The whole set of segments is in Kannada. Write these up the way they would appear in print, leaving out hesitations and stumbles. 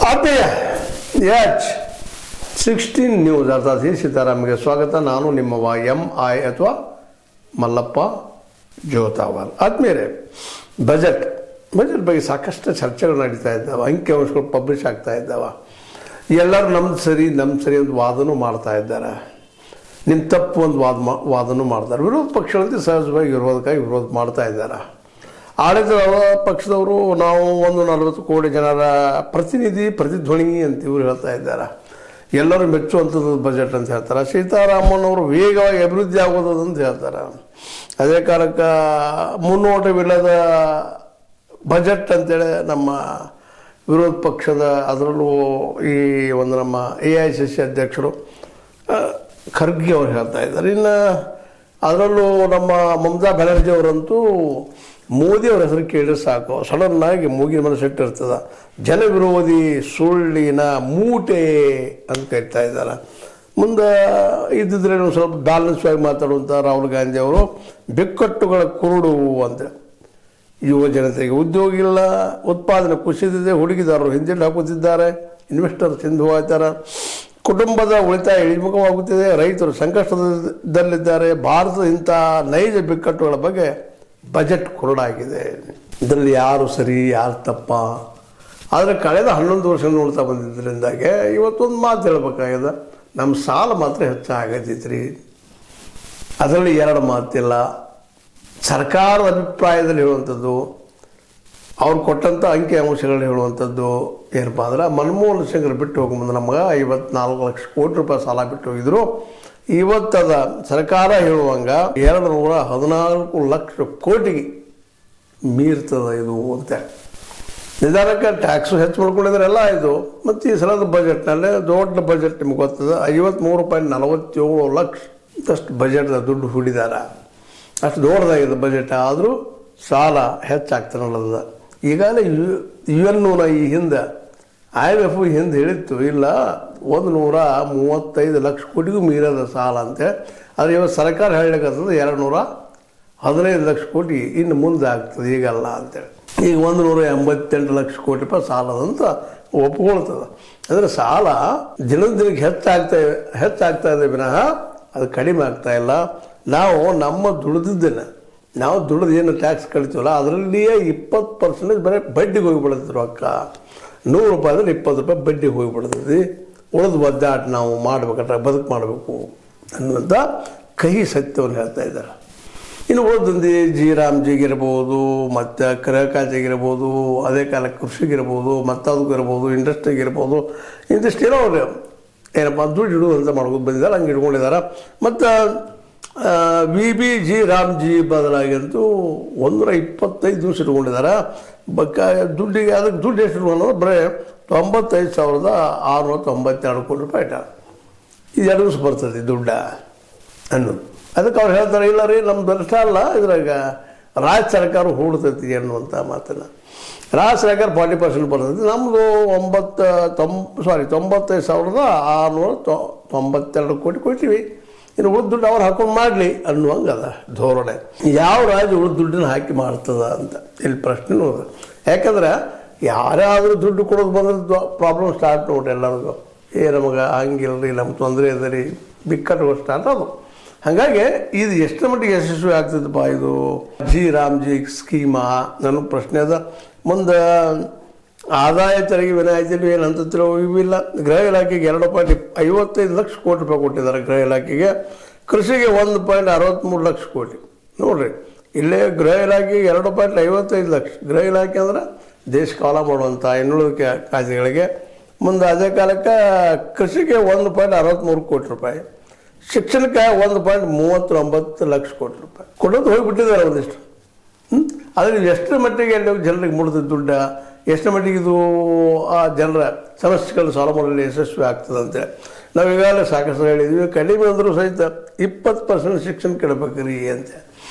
ಆತ್ಮೀಯ H16 ನ್ಯೂಸ್ ಅರ್ಥಾತ್ ಸೀತಾರಾಮ್ಗೆ ಸ್ವಾಗತ. ನಾನು ನಿಮ್ಮವ MI ಅಥವಾ ಮಲ್ಲಪ್ಪ ಜೋತಾವಾಲ್. ಆತ್ಮೀಯರೇ, ಬಜೆಟ್ ಬಗ್ಗೆ ಸಾಕಷ್ಟು ಚರ್ಚೆಗಳು ನಡೀತಾ ಇದ್ದಾವೆ, ಅಂಕಿಅಂಶಗಳು ಪಬ್ಲಿಷ್ ಆಗ್ತಾ ಇದ್ದಾವೆ. ಎಲ್ಲರೂ ನಮ್ದು ಸರಿ ಅಂತ ವಾದನೂ ಮಾಡ್ತಾ ಇದ್ದಾರೆ, ನಿಮ್ಮ ತಪ್ಪು ಒಂದು ವಾದನೂ ಮಾಡ್ತಾರೆ. ವಿರೋಧ ಪಕ್ಷಗಳಂತೆ ಸಹಜವಾಗಿ ವಿರೋಧ ಮಾಡ್ತಾ ಇದ್ದಾರೆ. ಆಡಳಿತ ಪಕ್ಷದವರು ನಾವು 40 ಕೋಟಿ ಜನರ ಪ್ರತಿಧ್ವನಿ ಅಂತ ಇವರು ಹೇಳ್ತಾ ಇದ್ದಾರೆ. ಎಲ್ಲರೂ ಮೆಚ್ಚುವಂಥದ್ದು ಬಜೆಟ್ ಅಂತ ಹೇಳ್ತಾರೆ. ಸೀತಾರಾಮನ್ ವೇಗವಾಗಿ ಅಭಿವೃದ್ಧಿ ಆಗೋದು ಅಂತ ಹೇಳ್ತಾರೆ. ಅದೇ ಕಾಲಕ್ಕೆ ಮುನ್ನೋಟವಿಲ್ಲದ ಬಜೆಟ್ ಅಂತೇಳಿ ನಮ್ಮ ವಿರೋಧ ಪಕ್ಷದ, ಅದರಲ್ಲೂ ಈ ಒಂದು ನಮ್ಮ AICC ಅಧ್ಯಕ್ಷರು ಖರ್ಗೆ ಅವರು ಹೇಳ್ತಾ ಇದ್ದಾರೆ. ಇನ್ನು ಅದರಲ್ಲೂ ನಮ್ಮ ಮಮತಾ ಬ್ಯಾನರ್ಜಿ ಅವರಂತೂ ಮೋದಿ ಅವರ ಹೆಸರು ಕೇಳಿದ್ರೆ ಸಾಕು ಸಡನ್ನಾಗಿ ಮೂಗಿನ ಮೇಲೆ ಸಿಟ್ಟಿರ್ತದೆ. ಜನವಿರೋಧಿ ಸುಳ್ಳಿನ ಮೂಟೆ ಅಂತ ಕರಿತಾ ಇದ್ದಾರೆ. ಮುಂದೆ ಇದ್ದಿದ್ರೆ ಸ್ವಲ್ಪ ಬ್ಯಾಲೆನ್ಸ್ ಆಗಿ ಮಾತಾಡುವಂಥ ರಾಹುಲ್ ಗಾಂಧಿ ಅವರು ಬಿಕ್ಕಟ್ಟುಗಳ ಕುರುಡು ಅಂತ, ಯುವ ಜನತೆಗೆ ಉದ್ಯೋಗ ಇಲ್ಲ, ಉತ್ಪಾದನೆ ಕುಸಿದಿದೆ, ಹೂಡಿಕೆದಾರರು ಹಿಂದೆಲ್ಲಿ ಹಾಕುತ್ತಿದ್ದಾರೆ, ಇನ್ವೆಸ್ಟರ್ಸ್ ಹಿಂದೆ ಹೋಗ್ತಾರೆ, ಕುಟುಂಬದ ಉಳಿತಾಯ ಇಳಿಮುಖವಾಗುತ್ತಿದೆ, ರೈತರು ಸಂಕಷ್ಟದಲ್ಲಿದ್ದಾರೆ. ಭಾರತದ ಇಂಥ ನೈಜ ಬಿಕ್ಕಟ್ಟುಗಳ ಬಗ್ಗೆ ಬಜೆಟ್ ಕುರುಡಾಗಿದೆ. ಇದರಲ್ಲಿ ಯಾರು ಸರಿ ಯಾರು ತಪ್ಪ, ಆದರೆ ಕಳೆದ 11 ವರ್ಷ ನೋಡ್ತಾ ಬಂದಿದ್ದರಿಂದಾಗೆ ಇವತ್ತೊಂದು ಮಾತು ಹೇಳ್ಬೇಕಾಗಿದೆ. ನಮ್ಮ ಸಾಲ ಮಾತ್ರ ಹೆಚ್ಚಾಗತೈತಿ ರೀ, ಅದರಲ್ಲಿ 2 ಮಾತಿಲ್ಲ. ಸರ್ಕಾರದ ಅಭಿಪ್ರಾಯದಲ್ಲಿ ಹೇಳುವಂಥದ್ದು, ಅವ್ರು ಕೊಟ್ಟಂಥ ಅಂಕಿಅಂಶಗಳು ಹೇಳುವಂಥದ್ದು ಏನಪ್ಪ ಅಂದ್ರೆ, ಮನಮೋಹನ್ ಸಿಂಗ್ರು ಬಿಟ್ಟು ಹೋಗ್ಬಂದು ನಮಗೆ 54 ಲಕ್ಷ ಕೋಟಿ ರೂಪಾಯಿ ಸಾಲ ಬಿಟ್ಟು ಹೋಗಿದ್ರು. ಇವತ್ತದ ಸರ್ಕಾರ ಹೇಳುವಂಗೆ 214 ಲಕ್ಷ ಕೋಟಿಗೆ ಮೀರ್ತದ ಇದು ಅಂತ. ನಿಧಾನಕ್ಕೆ ಟ್ಯಾಕ್ಸು ಹೆಚ್ಚು ಮಾಡ್ಕೊಂಡಿದ್ರೆ ಎಲ್ಲ ಇದು. ಮತ್ತು ಈ ಸಲದ ಬಜೆಟ್ನಲ್ಲೇ ದೊಡ್ಡ ಬಜೆಟ್ ನಿಮ್ಗೆ ಗೊತ್ತದ, 53.47 ಲಕ್ಷದಷ್ಟು ಬಜೆಟ್ದ ದುಡ್ಡು ಹೂಡಿದಾರ. ಅಷ್ಟು ದೊಡ್ಡದಾಗಿದೆ ಬಜೆಟ್. ಆದರೂ ಸಾಲ ಹೆಚ್ಚಾಗ್ತಾನಲ್ಲದ. ಈಗಾಗಲೇ UN ಈ ಹಿಂದೆ IMF ಹಿಂದೆ ಹೇಳಿತ್ತು, ಇಲ್ಲ 135 ಲಕ್ಷ ಕೋಟಿಗೂ ಮೀರದ ಸಾಲ ಅಂತೆ. ಆದರೆ ಇವತ್ತು ಸರ್ಕಾರ ಹೇಳಲಿಕ್ಕಂತದ್ದು 215 ಲಕ್ಷ ಕೋಟಿ ಇನ್ನು ಮುಂದೆ ಆಗ್ತದೆ, ಈಗಲ್ಲ ಅಂತೇಳಿ. ಈಗ 188 ಲಕ್ಷ ಕೋಟಿ ರೂಪಾಯಿ ಸಾಲದಂತ ಒಪ್ಕೊಳ್ತದೆ. ಅಂದರೆ ಸಾಲ ದಿನಕ್ಕೆ ಹೆಚ್ಚಾಗ್ತಾ ಇದೆ ವಿನಃ ಅದು ಕಡಿಮೆ ಆಗ್ತಾ ಇಲ್ಲ. ನಾವು ನಮ್ಮ ದುಡಿದಿದ್ದೇನೆ, ನಾವು ದುಡಿದು ಏನು ಟ್ಯಾಕ್ಸ್ ಕಳಿತೀವಲ್ಲ ಅದರಲ್ಲಿಯೇ 20% ಬರೀ ಬಡ್ಡಿಗೆ ಹೋಗಿಬಿಡ್ತಿದ್ರು. ರೊಕ್ಕ 100 ರೂಪಾಯಿದಲ್ಲಿ 20 ರೂಪಾಯಿ ಬಡ್ಡಿಗೆ ಹೋಗಿಬಿಡ್ತದೆ. ಉಳಿದು ಒದ್ದಾಟ ನಾವು ಮಾಡಬೇಕಾದ್ರೆ ಬದುಕು ಮಾಡಬೇಕು ಅನ್ನುವಂಥ ಕಹಿ ಸತ್ಯವನ್ನು ಹೇಳ್ತಾ ಇದ್ದಾರೆ. ಇನ್ನು ಉಳಿದಂದು ರಾಮ್ಜಿಗಿರ್ಬೋದು, ಮತ್ತು ಕೃಷಿಗಿರ್ಬೋದು, ಅದೇ ಕಾಲಕ್ಕೆ ಕೃಷಿಗಿರ್ಬೋದು, ಮತ್ತು ಅದಕ್ಕಿರ್ಬೋದು, ಇಂಡಸ್ಟ್ರಿಗಿರ್ಬೋದು, ಇಂಡಸ್ಟ್ರಿಯಲ್ಲ ಅವರು ಏನಪ್ಪ ದುಡ್ಡು ಇಡುವಂತ ಮಾಡ್ಕೊಂಡು ಬಂದಿದ್ದಾರೆ, ಹಂಗೆ ಇಟ್ಕೊಂಡಿದ್ದಾರೆ. ಮತ್ತು ರಾಮ್ಜಿ ಬದಲಾಗಂತೂ 125 ದಿವಸ ಇಟ್ಕೊಂಡಿದ್ದಾರೆ. ದುಡ್ಡಿಗೆ ಅದಕ್ಕೆ ದುಡ್ಡು ಎಷ್ಟು ಇಟ್ಕೊಂಡ್ರೆ ಬರೀ 95,692 ಕೋಟಿ ರೂಪಾಯಿ ಇಟ್ಟ. ಇದು 2 ದಿವಸ ಬರ್ತದೆ ದುಡ್ಡ ಅನ್ನೋದು. ಅದಕ್ಕೆ ಅವ್ರು ಹೇಳ್ತಾರೆ, ಇಲ್ಲ ರೀ ನಮ್ದು ಅಷ್ಟ ಅಲ್ಲ, ಇದ್ರಾಗ ರಾಜ್ಯ ಸರ್ಕಾರ ಹೂಡ್ತೈತಿ ಅನ್ನುವಂಥ ಮಾತನ್ನು. ರಾಜ್ಯ ಸರ್ಕಾರ 40% ಬರ್ತೈತಿ, ನಮ್ಮದು 95,692 ಕೋಟಿ ಕೊಡ್ತೀವಿ, ಇನ್ನು ಉಳಿದ ದುಡ್ಡು ಅವ್ರು ಹಾಕೊಂಡು ಮಾಡಲಿ ಅನ್ನುವಂಗೆ ಅದ ಧೋರಣೆ. ಯಾವ ರಾಜ್ಯ ಉಳಿದ ದುಡ್ಡನ್ನು ಹಾಕಿ ಮಾಡ್ತದ ಅಂತ ಇಲ್ಲಿ ಪ್ರಶ್ನೆ ನೋಡಿದೆ. ಯಾಕಂದ್ರೆ ಯಾರಾದರೂ ದುಡ್ಡು ಕೊಡೋದು ಬಂದ್ರೆ ಪ್ರಾಬ್ಲಮ್ ಸ್ಟಾರ್ಟ್ ನೋಡ್ರಿ ಎಲ್ಲರಿಗೂ. ನಮಗೆ ಹಂಗಿಲ್ರಿ, ನಮ್ಮ ತೊಂದರೆ ಇದೆ ರೀ, ಬಿಕ್ಕಟ್ಟುಗಳು ಸ್ಟಾರ್ಟ್ ಅದು. ಹಾಗಾಗಿ ಇದು ಎಷ್ಟು ಮಟ್ಟಿಗೆ ಯಶಸ್ವಿ ಆಗ್ತದಪ್ಪ ಇದು ರಾಮ್ಜಿ ಸ್ಕೀಮಾ ನನ್ನ ಪ್ರಶ್ನೆ ಅದ. ಮುಂದೆ ಆದಾಯ ತೆರಿಗೆ ವಿನಾಯಿತಿಯಲ್ಲಿ ಏನಂತಿರೋ ಇವಿಲ್ಲ. ಗೃಹ ಇಲಾಖೆಗೆ 2.55 ಲಕ್ಷ ಕೋಟಿ ರೂಪಾಯಿ ಕೊಟ್ಟಿದ್ದಾರೆ ಗೃಹ ಇಲಾಖೆಗೆ. ಕೃಷಿಗೆ 1.63 ಲಕ್ಷ ಕೋಟಿ. ನೋಡಿರಿ, ಇಲ್ಲೇ ಗೃಹ ಇಲಾಖೆಗೆ 2.55 ಲಕ್ಷ. ಗೃಹ ಇಲಾಖೆ ಅಂದ್ರೆ ದೇಶ ಕಾಲ ಮಾಡುವಂಥ ಇನ್ನುಳಿದ ಖಾತೆಗಳಿಗೆ. ಮುಂದೆ ಅದೇ ಕಾಲಕ್ಕೆ ಕೃಷಿಗೆ 1.63 ಕೋಟಿ ರೂಪಾಯಿ, ಶಿಕ್ಷಣಕ್ಕೆ 1.39 ಲಕ್ಷ ಕೋಟಿ ರೂಪಾಯಿ ಕೊಡೋದು ಹೋಗಿಬಿಟ್ಟಿದ್ದಾರೆ ಒಂದಿಷ್ಟು. ಆದರೆ ಎಷ್ಟರ ಮಟ್ಟಿಗೆ ಅಲ್ಲಿ ಜನರಿಗೆ ಮುಡಿದ ದುಡ್ಡ, ಎಷ್ಟರ ಮಟ್ಟಿಗೆ ಇದು ಆ ಜನರ ಸಮಸ್ಯೆಗಳು ಸಾಲ್ವ್ ಮಾಡಲು ಯಶಸ್ವಿ ಆಗ್ತದಂತೆ. ನಾವು ಈಗಾಗಲೇ ಸಾಕಷ್ಟು ಹೇಳಿದ್ವಿ, ಕಡಿಮೆ ಅಂದರೂ ಸಹಿತ 20% ಶಿಕ್ಷಣ ಕೆಡಬೇಕ್ರಿ ಅಂತ.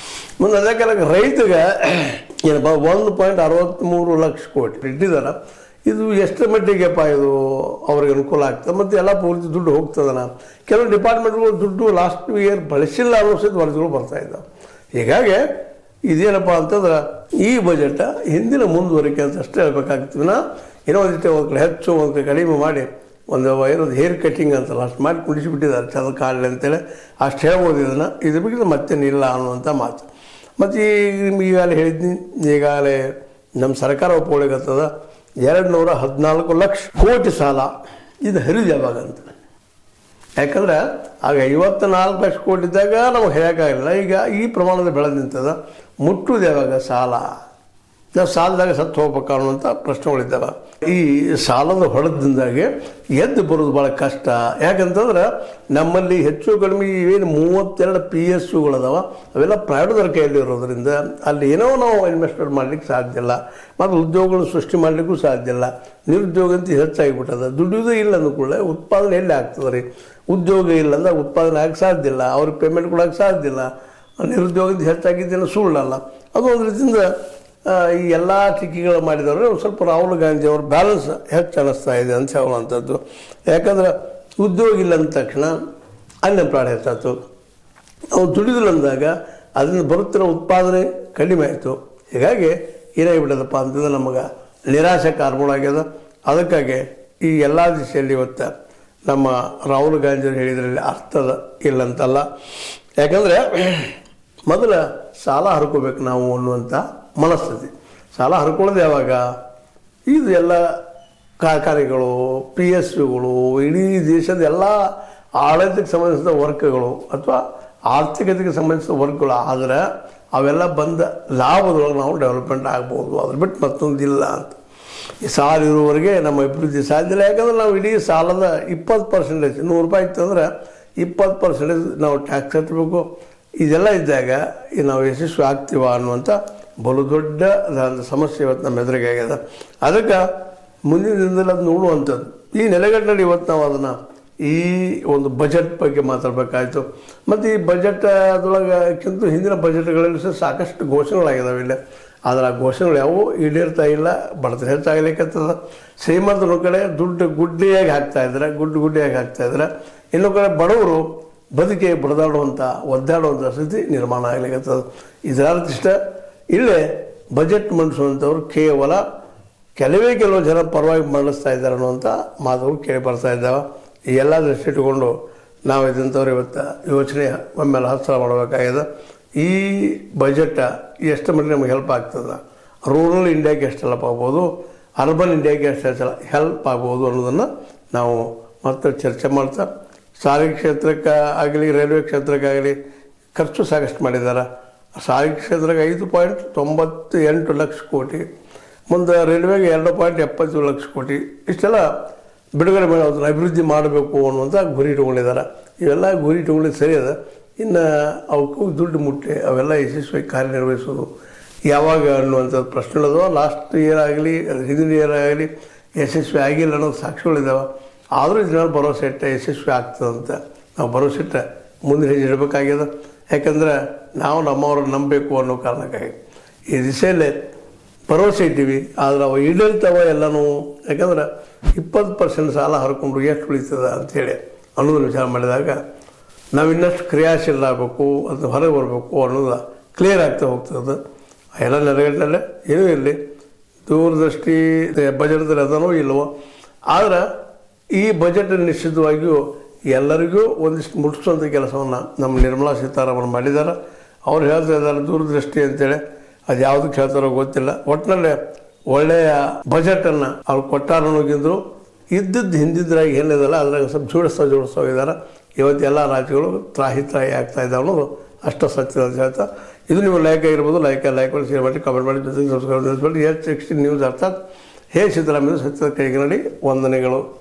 ಮುಂದೆ ಅದೇ ಕಾಲಕ್ಕೆ ರೈತಗೆ ಏನಪ್ಪ 1.63 ಲಕ್ಷ ಕೋಟಿ ಇಟ್ಟಿದ್ದಾರೆ. ಇದು ಎಷ್ಟರ ಮಟ್ಟಿಗೆಪ್ಪ ಇದು ಅವ್ರಿಗೆ ಅನುಕೂಲ ಆಗ್ತದೆ. ಮತ್ತು ಎಲ್ಲ ಪೂರ್ತಿ ದುಡ್ಡು ಹೋಗ್ತದನ. ಕೆಲವು ಡಿಪಾರ್ಟ್ಮೆಂಟ್ಗಳು ದುಡ್ಡು ಲಾಸ್ಟ್ ಇಯರ್ ಬಳಸಿಲ್ಲ ಅನ್ನೋ ಸಹಿತ ವರದಿಗಳು ಬರ್ತಾಯಿದ್ದಾವೆ. ಹೀಗಾಗಿ ಇದೇನಪ್ಪ ಅಂತಂದ್ರೆ ಈ ಬಜೆಟ್ ಹಿಂದಿನ ಮುಂದುವರಿಕೆ ಅಂತ ಅಷ್ಟೇ ಹೇಳ್ಬೇಕಾಗ್ತೀವಿ. ಏನೋ ಒಂದಿಟ್ಟು ಒಂದು ಕಡೆ ಹೆಚ್ಚು ಒಂದು ಕಡೆ ಕಡಿಮೆ ಮಾಡಿ ಒಂದು ಏನೊಂದು ಹೇರ್ ಕಟ್ಟಿಂಗ್ ಅಂತಲ್ಲ ಅಷ್ಟು ಮಾಡಿ ಕುಡಿಸಿಬಿಟ್ಟಿದ್ದಾರೆ ಚಂದ ಕಾಣಲಿ ಅಂತೇಳಿ ಅಷ್ಟು ಹೇಳ್ಬೋದು ಇದನ್ನು ಇದು ಬಿಟ್ಟರೆ ಮತ್ತೇನಿಲ್ಲ ಅನ್ನುವಂಥ ಮಾತು. ಮತ್ತು ಈಗ ನಿಮ್ಗೆ ಈಗಾಗಲೇ ಹೇಳಿದ್ನಿ, ಈಗಾಗಲೇ ನಮ್ಮ ಸರ್ಕಾರ ಒಪ್ಕೊಳ್ಳಿಕತ್ತದ 214 ಲಕ್ಷ ಕೋಟಿ ಸಾಲ ಇದು ಹರಿದು ಯಾವಾಗ ಅಂತ. ಯಾಕಂದ್ರೆ ಆಗ 54 ಲಕ್ಷ ಕೋಟಿ ಇದ್ದಾಗ ನಮಗೆ ಹೇಳೋಕ್ಕಾಗಿಲ್ಲ. ಈಗ ಈ ಪ್ರಮಾಣದ ಬೆಳೆದು ನಿಂತದ, ಮುಟ್ಟುವುದು ಯಾವಾಗ ಸಾಲ? ನಾವು ಸಾಲದಾಗ ಸತ್ತು ಹೋಗ್ಬೇಕು ಅನ್ನುವಂಥ ಪ್ರಶ್ನೆಗಳಿದ್ದಾವೆ. ಈ ಸಾಲದ ಹೊಡೆದಿಂದಾಗೆ ಎದ್ದು ಬರೋದು ಭಾಳ ಕಷ್ಟ. ಯಾಕಂತಂದ್ರೆ ನಮ್ಮಲ್ಲಿ ಹೆಚ್ಚು ಕಡಿಮೆ ಏನು 32 PSUಗಳದಾವ, ಅವೆಲ್ಲ ಪ್ರೈವೇಟ್ದವ್ರ ಕೈಯಲ್ಲಿ ಇರೋದ್ರಿಂದ ಅಲ್ಲಿ ಏನೋ ನಾವು ಇನ್ವೆಸ್ಟ್ಮೆಂಟ್ ಮಾಡಲಿಕ್ಕೆ ಸಾಧ್ಯ ಇಲ್ಲ, ಮತ್ತು ಉದ್ಯೋಗಗಳು ಸೃಷ್ಟಿ ಮಾಡಲಿಕ್ಕೂ ಸಾಧ್ಯ ಇಲ್ಲ. ನಿರುದ್ಯೋಗ ಅಂತ ಹೆಚ್ಚಾಗಿಬಿಟ್ಟದ. ದುಡಿಯೋದೇ ಇಲ್ಲ ಅಂದ್ಕೊಳ್ಳೆ ಉತ್ಪಾದನೆ ಎಲ್ಲಿ ಆಗ್ತದೆ ರೀ? ಉದ್ಯೋಗ ಇಲ್ಲ ಅಂದ್ರೆ ಉತ್ಪಾದನೆ ಆಗಕ್ಕೆ ಸಾಧ್ಯ ಇಲ್ಲ, ಅವ್ರಿಗೆ ಪೇಮೆಂಟ್ ಕೊಡೋಕ್ಕೆ ಸಾಧ್ಯ ಇಲ್ಲ. ನಿರುದ್ಯೋಗದಿಂದ ಹೆಚ್ಚಾಗಿದ್ದೇನೋ ಸುಳ್ಳಲ್ಲ. ಅದು ಒಂದು ರೀತಿಯಿಂದ ಈ ಎಲ್ಲ ಟೀಕೆಗಳು ಮಾಡಿದವರು ಒಂದು ಸ್ವಲ್ಪ ರಾಹುಲ್ ಗಾಂಧಿ ಅವ್ರ ಬ್ಯಾಲೆನ್ಸ್ ಹೆಚ್ಚು ಅನ್ನಿಸ್ತಾ ಇದೆ ಅಂತ ಹೇಳುವಂಥದ್ದು. ಯಾಕಂದ್ರೆ ಉದ್ಯೋಗ ಇಲ್ಲ ಅಂದ ತಕ್ಷಣ ಅನ್ಎಂಪ್ಲಾಯ್ಡ್ ಹೆಚ್ಚಾಯ್ತು. ಅವ್ರು ದುಡಿದಿಲ್ಲ ಅಂದಾಗ ಅದರಿಂದ ಬರುತ್ತಿರೋ ಉತ್ಪಾದನೆ ಕಡಿಮೆ ಆಯಿತು. ಹೀಗಾಗಿ ಏನಾಗಿಬಿಟ್ಟದಪ್ಪ ಅಂತಂದ್ರೆ ನಮಗೆ ನಿರಾಶೆ ಕಾರ್ಬೋಳಾಗ್ಯದ. ಅದಕ್ಕಾಗಿ ಈ ಎಲ್ಲ ದಿಶೆಯಲ್ಲಿ ಇವತ್ತು ನಮ್ಮ ರಾಹುಲ್ ಗಾಂಧಿಯವರು ಹೇಳಿದ್ರಲ್ಲಿ ಅರ್ಥದ ಇಲ್ಲಂತಲ್ಲ. ಯಾಕಂದರೆ ಮೊದಲ ಸಾಲ ಹರ್ಕೋಬೇಕು ನಾವು ಅನ್ನುವಂಥ ಮನಸ್ಥಿತಿ. ಸಾಲ ಹರ್ಕೊಳ್ಳೋದು ಯಾವಾಗ? ಇದು ಎಲ್ಲ ಕಾರ್ಖಾನೆಗಳು, PSUಗಳು, ಇಡೀ ದೇಶದ ಎಲ್ಲ ಆಡಳಿತಕ್ಕೆ ಸಂಬಂಧಿಸಿದ ವರ್ಕ್ಗಳು ಅಥವಾ ಆರ್ಥಿಕತೆಗೆ ಸಂಬಂಧಿಸಿದ ವರ್ಕ್ಗಳು ಆದರೆ ಅವೆಲ್ಲ ಬಂದ ಲಾಭದೊಳಗೆ ನಾವು ಡೆವಲಪ್ಮೆಂಟ್ ಆಗ್ಬೋದು. ಅದ್ರ ಬಿಟ್ಟು ಮತ್ತೊಂದಿಲ್ಲ ಅಂತ. ಈ ಸಾಲ ಇರುವವರೆಗೆ ನಮ್ಮ ಅಭಿವೃದ್ಧಿ ಸಾಧ್ಯ ಇಲ್ಲ. ಯಾಕಂದ್ರೆ ನಾವು ಇಡೀ ಸಾಲದ 20% 100 ರೂಪಾಯಿ ಇತ್ತಂದ್ರೆ 20% ನಾವು ಟ್ಯಾಕ್ಸ್ ಕಟ್ಟಬೇಕು. ಇದೆಲ್ಲ ಇದ್ದಾಗ ನಾವು ಯಶಸ್ವಿ ಆಗ್ತೀವ ಅನ್ನುವಂಥ ಬಲು ದೊಡ್ಡ ಸಮಸ್ಯೆ ಇವತ್ತು ನಮ್ಮ ಎದುರಿಗೆ ಆಗ್ಯದ. ಅದಕ್ಕೆ ಮುಂದಿನ ದಿನದಲ್ಲಿ ಅದು ನೋಡುವಂಥದ್ದು. ಈ ನೆಲೆಗಟ್ಟಿನಲ್ಲಿ ಇವತ್ತು ನಾವು ಅದನ್ನು ಈ ಒಂದು ಬಜೆಟ್ ಬಗ್ಗೆ ಮಾತಾಡಬೇಕಾಯ್ತು. ಮತ್ತು ಈ ಬಜೆಟ್ ಅದರೊಳಗಕ್ಕಿಂತ ಹಿಂದಿನ ಬಜೆಟ್ಗಳಲ್ಲಿ ಸಹ ಸಾಕಷ್ಟು ಘೋಷಣೆಗಳಾಗಿದ್ದಾವೆ ಇಲ್ಲಿ. ಆದರೆ ಆ ಘೋಷಣೆಗಳು ಯಾವುವು ಈಡೇರ್ತಾ ಇಲ್ಲ. ಬಡತನ ಹೆಚ್ಚಾಗಲಿಕ್ಕತ್ತದ. ಶ್ರೀಮಂತನ ಕಡೆ ದುಡ್ಡು ಗುಡ್ಡಿಯಾಗಿ ಹಾಕ್ತಾಯಿದ್ದಾರೆ, ಗುಡ್ಡಿಯಾಗಿ ಹಾಕ್ತಾಯಿದ್ದಾರೆ. ಇನ್ನೊಂದು ಕಡೆ ಬಡವರು ಬದುಕಿಗೆ ಬಡದಾಡುವಂಥ ಒದ್ದಾಡುವಂಥ ಸ್ಥಿತಿ ನಿರ್ಮಾಣ ಆಗ್ಲಿಕ್ಕತ್ತದ. ಇದರ ಇಷ್ಟ ಇಲ್ಲೇ ಬಜೆಟ್ ಮಂಡಿಸುವಂಥವ್ರು ಕೇವಲ ಕೆಲವು ಜನ ಪರವಾಗಿ ಮಂಡಿಸ್ತಾ ಇದ್ದಾರೆ ಅನ್ನುವಂಥ ಮಾತುಗಳು ಕೇಳಿ ಬರ್ತಾ ಇದ್ದಾವೆ. ಈ ಎಲ್ಲ ದೃಷ್ಟಿ ಇಟ್ಟುಕೊಂಡು ನಾವು ಇದ್ದಂಥವ್ರು ಇವತ್ತು ಯೋಚನೆ ಒಮ್ಮೆಲೆ ಹಸ್ತ ಮಾಡಬೇಕಾಗಿದೆ. ಈ ಬಜೆಟ್ ಎಷ್ಟು ಮಟ್ಟಿಗೆ ನಮಗೆ ಹೆಲ್ಪ್ ಆಗ್ತದೆ, ರೂರಲ್ ಇಂಡಿಯಾಗೆ ಎಷ್ಟು ಹೆಲ್ಪ್ ಆಗ್ಬೋದು, ಅರ್ಬನ್ ಇಂಡಿಯಾಗೆ ಎಷ್ಟು ಹೆಲ್ಪ್ ಆಗ್ಬೋದು ಅನ್ನೋದನ್ನು ನಾವು ಮತ್ತೆ ಚರ್ಚೆ ಮಾಡ್ತಾ, ಸಾರಿಗೆ ಕ್ಷೇತ್ರಕ್ಕೆ ಆಗಲಿ ರೈಲ್ವೆ ಕ್ಷೇತ್ರಕ್ಕಾಗಲಿ ಖರ್ಚು ಸಾಕಷ್ಟು ಮಾಡಿದ್ದಾರೆ. ಸಾರಿಗೆ ಕ್ಷೇತ್ರಕ್ಕೆ 5.98 ಲಕ್ಷ ಕೋಟಿ, ಮುಂದೆ ರೈಲ್ವೆಗೆ 2.70 ಲಕ್ಷ ಕೋಟಿ, ಇಷ್ಟೆಲ್ಲ ಬಿಡುಗಡೆ ಮಾಡಿ ಅದನ್ನು ಅಭಿವೃದ್ಧಿ ಮಾಡಬೇಕು ಅನ್ನುವಂಥ ಗುರಿ ಇಟ್ಕೊಂಡಿದ್ದಾರೆ. ಇವೆಲ್ಲ ಗುರಿ ಇಟ್ಕೊಂಡಿದ್ದು ಸರಿ ಅದ. ಇನ್ನು ಅವಕ್ಕೂ ದುಡ್ಡು ಮುಟ್ಟಿ ಅವೆಲ್ಲ ಯಶಸ್ವಿಯಾಗಿ ಕಾರ್ಯನಿರ್ವಹಿಸೋದು ಯಾವಾಗ ಅನ್ನುವಂಥದ್ದು ಪ್ರಶ್ನೆಗಳದು. ಲಾಸ್ಟ್ ಇಯರ್ ಆಗಲಿ ಹಿಂದಿನ ಇಯರ್ ಆಗಲಿ ಯಶಸ್ವಿ ಆಗಿಲ್ಲ ಅನ್ನೋದು ಸಾಕ್ಷಿಗಳಿದ್ದಾವೆ. ಆದರೂ ಇದನ್ನ ಭರವಸೆ ಇಟ್ಟ ಯಶಸ್ವಿ ಆಗ್ತದಂತ ನಾವು ಭರವಸೆ ಇಟ್ಟ ಮುಂದಿನ ಹೆಜ್ಜೆ ಇಡಬೇಕಾಗ್ಯದ. ಯಾಕಂದ್ರೆ ನಾವು ನಮ್ಮವ್ರನ್ನ ನಂಬಬೇಕು ಅನ್ನೋ ಕಾರಣಕ್ಕಾಗಿ ಈ ದಿಸೆಯಲ್ಲೇ ಭರವಸೆ ಇದ್ದೀವಿ. ಆದರೆ ಅವು ಈಡೇರ್ತಾವ ಎಲ್ಲನೂ. ಯಾಕಂದ್ರೆ 20% ಸಾಲ ಹರ್ಕೊಂಡ್ರು ಎಷ್ಟು ಉಳಿತದ ಅಂಥೇಳಿ ಅನ್ನೋದನ್ನು ವಿಚಾರ ಮಾಡಿದಾಗ ನಾವು ಇನ್ನಷ್ಟು ಕ್ರಿಯಾಶೀಲರಾಗಬೇಕು, ಅದು ಹೊರಗೆ ಬರಬೇಕು ಅನ್ನೋದು ಕ್ಲಿಯರ್ ಆಗ್ತಾ ಹೋಗ್ತದೆ. ಎಲ್ಲ ನೆಲೆಗಟ್ಟಲೆ ಏನೂ ಇರಲಿ, ದೂರದೃಷ್ಟಿ ಬಜೆಟ್ದಲ್ಲಿ ಅದನೋ ಇಲ್ಲವೋ, ಆದರೆ ಈ ಬಜೆಟ್ ನಿಶ್ಚಿತವಾಗಿಯೂ ಎಲ್ಲರಿಗೂ ಒಂದಿಷ್ಟು ಮುಟ್ಟಿಸುವಂಥ ಕೆಲಸವನ್ನು ನಮ್ಮ ನಿರ್ಮಲಾ ಸೀತಾರಾಮನ್ ಮಾಡಿದ್ದಾರೆ. ಅವ್ರು ಹೇಳ್ತಾ ಇದ್ದಾರೆ ದೂರದೃಷ್ಟಿ ಅಂತೇಳಿ. ಅದು ಯಾವುದಕ್ಕೆ ಹೇಳ್ತಾರೋ ಗೊತ್ತಿಲ್ಲ. ಒಟ್ಟಿನಲ್ಲಿ ಒಳ್ಳೆಯ ಬಜೆಟನ್ನು ಅವ್ರು ಕೊಟ್ಟಾರನ್ನೋಗಿದ್ರು ಇದ್ದದ್ದು ಹಿಂದಿದ್ರಾಗಿ ಏನಿದಲ್ಲ ಅದ್ರಾಗ ಸ್ವಲ್ಪ ಜೋಡಿಸ್ತಾ ಇದ್ದಾರೆ. ಇವತ್ತು ಎಲ್ಲ ರಾಜ್ಯಗಳು ತ್ರಾಹಿ ಆಗ್ತಾ ಇದ್ದಾವೆ ಅನ್ನೋದು ಅಷ್ಟು ಸತ್ಯದ ಅಂತ ಹೇಳ್ತಾ, ಇದು ನೀವು ಲೈಕ್ ಆಗಿರ್ಬೋದು. ಲೈಕ್ ಮಾಡಿ, ಶೇರ್ ಮಾಡಿ, ಕಮೆಂಟ್ ಮಾಡಿ, ಜೊತೆಗೆ ಸಬ್ಸ್ಕ್ರೈಬ್ ಮಾಡಿ. H16 ನ್ಯೂಸ್ ಅರ್ಥಾತ್ ಹೇ ಸಿದ್ದರಾಮಯ್ಯ ಸತ್ಯದ ಕೈಗೆ ನಡಿ. ವಂದನೆಗಳು.